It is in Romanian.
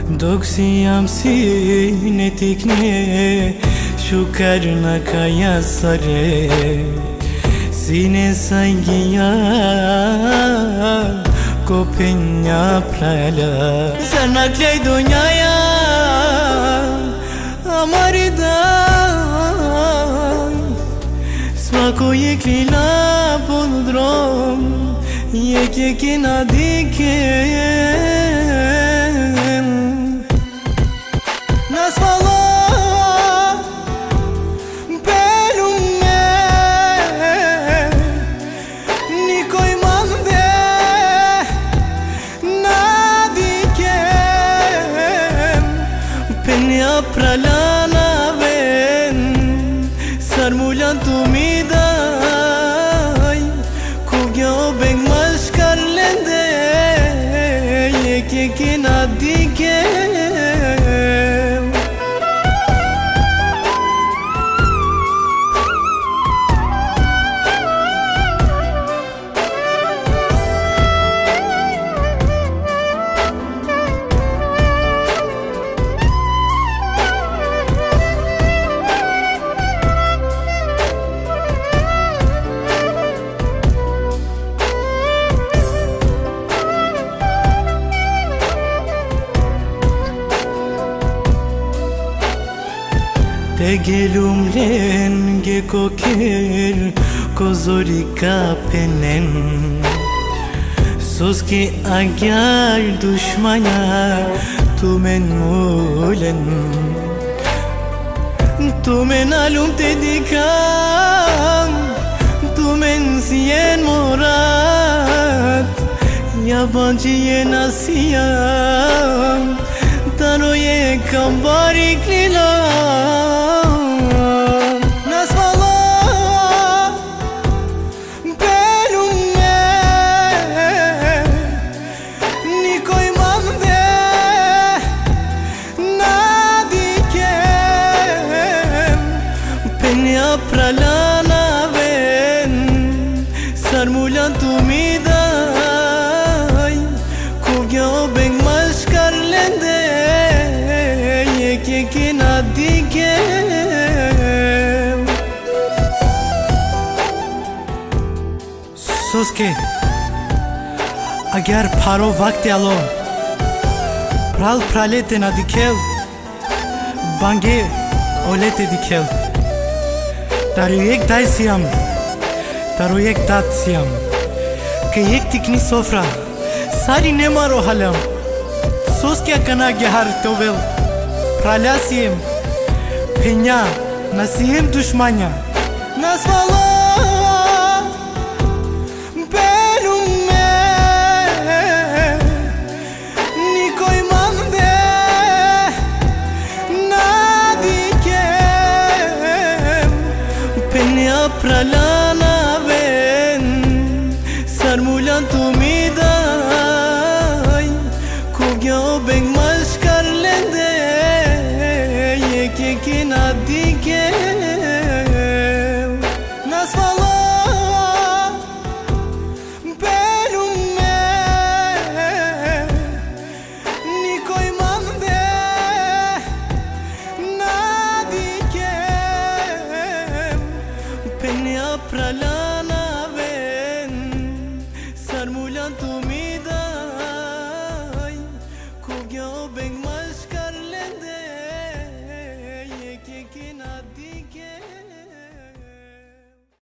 Dok si jam si në tikne Shukar në kaja sare Sine sa gja Ko penja prala Zërna klej do njaja Amari daj Svako je klila po në drom Je kina dike Nas fala pelu me Nikoj mande na dikem Penja pralana ven Sarmulan tu mi daj Kugja beng mashkar lende Ye kina dikem Te gelum len ge koker Kozori ka penen Sos ki agyar dushmana Tu men mulen Tu men alum te dikam Tu men siyen morat Yabancı ye nasiyam Tano ye kambarik lilam Pralana ven Sarmulan tu mi daj Kugja beng mashkar lende Ye kina dikem Soske Agar paro vakti alo Pral pralete na dikel Bange olete dikel Taru yek daj siyam Taru yek tat siyam Ke yek tikni sofra Sari ne maro halam Sos kya kana gehar tovel Prala siyem Penya Nasiyem dushmanya Nasvala Pralana ven Sarmulan tu mi daj Kugja beng mashkar lende Ye kina dikem Nas fala pelu me Nikoj mande na dikem Penja prala